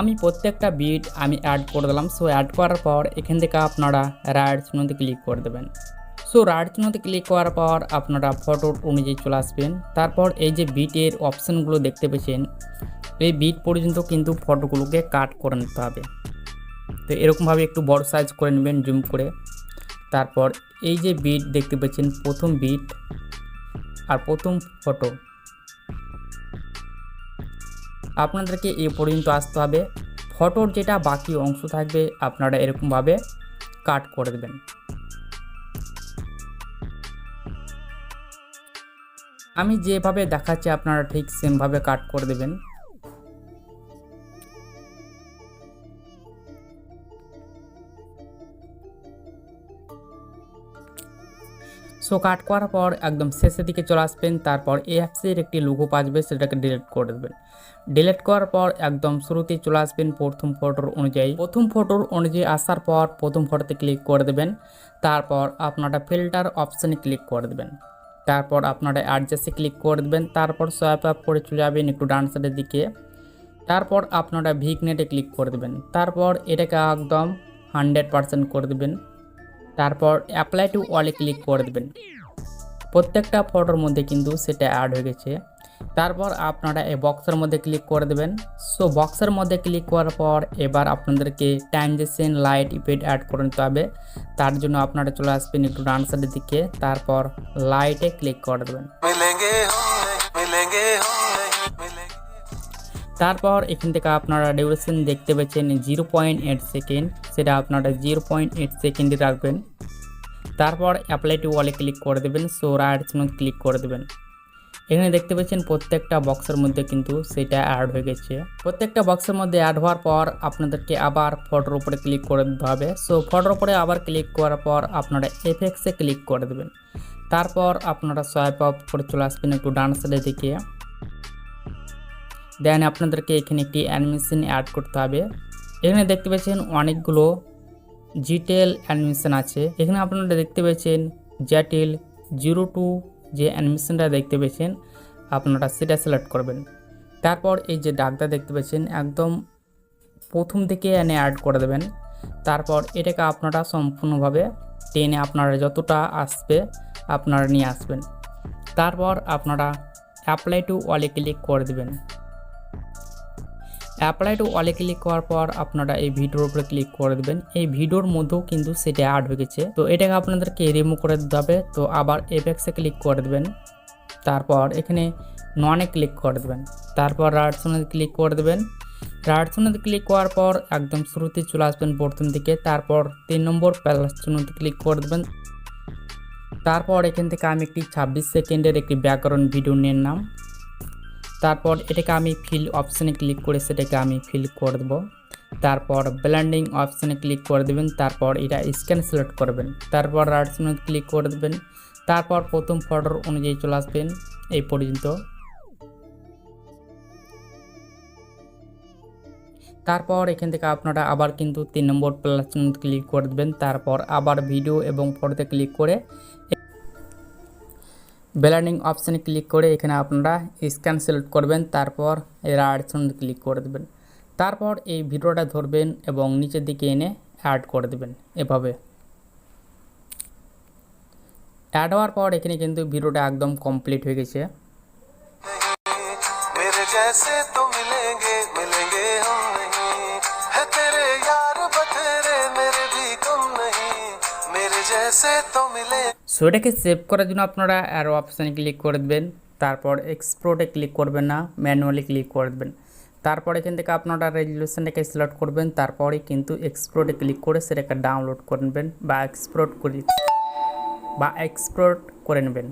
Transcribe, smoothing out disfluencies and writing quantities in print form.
আমি প্রত্যেকটা বিট আমি অ্যাড করে দিলাম। সো অ্যাড করার পর এখান থেকে আপনারা রাইট চিহ্নতে ক্লিক করে দেবেন। সো রাইট চিহ্নতে ক্লিক করার পর আপনারা ফটোর অনুযায়ী চলে আসবেন। তারপর এই যে বিটের অপশানগুলো দেখতে পেয়েছেন, এই বিট পর্যন্ত কিন্তু ফটোগুলোকে কাট করে নিতে হবে। তো এরকমভাবে একটু বড় সাইজ করে নেবেন জুম করে। তারপর এই যে বিট দেখতে পাচ্ছেন, প্রথম বিট আর প্রথম ফটো আপনাদেরকে এ পর্যন্ত আসতে হবে। ফটোর যেটা বাকি অংশ থাকবে আপনারা এরকমভাবে কাট করে দেবেন। আমি যেভাবে দেখাচ্ছি আপনারা ঠিক সেমভাবে কাট করে দেবেন। সো কাট করার পর একদম শেষের দিকে চলে আসবেন। তারপর 𝐓𝐡𝐚𝐧𝐤 একটি লোগো আসবে, সেটাকে ডিলিট করে দেবেন। ডিলিট করার পর একদম শুরুতেই চলে আসবেন প্রথম ফটোর অনুযায়ী। প্রথম ফটোর অনুযায়ী আসার পর প্রথম ফটোতে ক্লিক করে দেবেন। তারপর আপনারা ফিল্টার অপশানে ক্লিক করে দেবেন। তারপর আপনারা অ্যাডজাস্টে ক্লিক করে দেবেন। তারপর সোয়াইপ আপ করে চলে যাবেন একটু ডান সাইডের দিকে। তারপর আপনারা ভিগনেটে ক্লিক করে দেবেন। তারপর এটাকে একদম 100% করে দেবেন। তারপর অ্যাপ্লাই টু অলে ক্লিক করে দেবেন। প্রত্যেকটা ফটোর মধ্যে কিন্তু সেটা অ্যাড হয়ে গেছে। তারপর আপনারা এই বক্সের মধ্যে ক্লিক করে দেবেন। সো বক্সের মধ্যে ক্লিক করার পর এবার আপনাদেরকে ট্রানজিশন লাইট ইফেক্ট অ্যাড করে নিতে হবে। তার জন্য আপনারা চলে আসবেন একটু ডান সাইডের দিকে। তারপর লাইটে ক্লিক করে দেবেন। তারপর এখান থেকে আপনারা ডিউরেশন দেখতে পাচ্ছেন 0.8 সেকেন্ড, সেটা আপনারা 0.8 সেকেন্ডে রাখবেন। তারপর অ্যাপ্লাই টু ওয়ালে ক্লিক করে দেবেন। সো রাইট চিহ্ন ক্লিক করে দেবেন। এখানে দেখতে পাচ্ছেন প্রত্যেকটা বক্সের মধ্যে কিন্তু সেটা অ্যাড হয়ে গেছে। প্রত্যেকটা বক্সের মধ্যে অ্যাড হওয়ার পর আপনাদেরকে আবার ফটোর উপরে ক্লিক করে দিতে হবে। সো ফটোর উপরে আবার ক্লিক করার পর আপনারা এফেক্টসে ক্লিক করে দেবেন। তারপর আপনারা সোয়াইপ আপ করে চলে আসবেন একটু ডান সাইডের দিকে। দেন আপনাদেরকে এখানে একটি অ্যানিমেশন অ্যাড করতে হবে। এখানে দেখতে পাচ্ছেন অনেকগুলো জিটেল অ্যানিমেশন আছে। এখানে আপনারা দেখতে পাচ্ছেন জ্যাটেল 02 যে অ্যানিমেশনটা দেখতে পেয়েছেন আপনারা সেটা সিলেক্ট করবেন। তারপর এই যে দাগটা দেখতে পাচ্ছেন একদম প্রথম থেকে এনে অ্যাড করে দেবেন। তারপর এটাকে আপনারা সম্পূর্ণভাবে টেনে আপনারা যতটা আসবে আপনারা নিয়ে আসবেন। তারপর আপনারা অ্যাপ্লাই টু অলে ক্লিক করে দেবেন। অ্যাপ্লাই টু অলে ক্লিক করার পর আপনারা এই ভিডিওর উপরে ক্লিক করে দেবেন। এই ভিডিওর মধ্যেও কিন্তু সেটা অ্যাড হয়ে গেছে। তো এটাকে আপনাদেরকে রিমুভ করে দিতে হবে। তো আবার এফেক্টসে ক্লিক করে দেবেন। তারপর এখানে ননে ক্লিক করে দেবেন। তারপর রাইট চিহ্নতে ক্লিক করে দেবেন। রাইট চিহ্নতে ক্লিক করার পর একদম শুরুতে চলে আসবেন প্রথম দিকে। তারপর 3 নম্বর প্লাস চিহ্নতে ক্লিক করে দেবেন। তারপর এখান থেকে আমি একটি 26 সেকেন্ডের একটি ব্যাকগ্রাউন্ড ভিডিও নিয়ে নাম। তারপর এটাকে আমি ফিল অপশানে ক্লিক করে সেটাকে আমি ফিল করে দেবো। তারপর ব্লেন্ডিং অপশানে ক্লিক করে দেবেন। তারপর এটা স্ক্যান সিলেক্ট করবেন। তারপর রাইট চিহ্ন ক্লিক করে দেবেন। তারপর প্রথম ফটোর অনুযায়ী চলে আসবেন এই পর্যন্ত। তারপর এখান থেকে আপনারা আবার কিন্তু 3 নম্বর প্লাস চিহ্ন ক্লিক করে দেবেন। তারপর আবার ভিডিও এবং ফটোতে ক্লিক করে ব্লেন্ডিং অপশানে ক্লিক করে এখানে আপনারা স্ক্যান সিলেক্ট করবেন। তারপর রাইট চিহ্ন ক্লিক করে দেবেন। তারপর এই ভিডিওটা ধরবেন এবং নিচের দিকে এনে অ্যাড করে দেবেন। এভাবে অ্যাড হওয়ার পর এখানে কিন্তু ভিডিওটা একদম কমপ্লিট হয়ে গেছে। সো এটাকে সেভ করার জন্য আপনারা অ্যারো অপশানে ক্লিক করে দেবেন। তারপর এক্সপোর্টে ক্লিক করবেন না, ম্যানুয়ালি ক্লিক করে দেবেন। তারপর এখান থেকে আপনারা রেজলিউশনটাকে সিলেক্ট করবেন। তারপরে কিন্তু এক্সপোর্টে ক্লিক করে সেটাকে ডাউনলোড করে নেবেন বা এক্সপোর্ট করে নেবেন।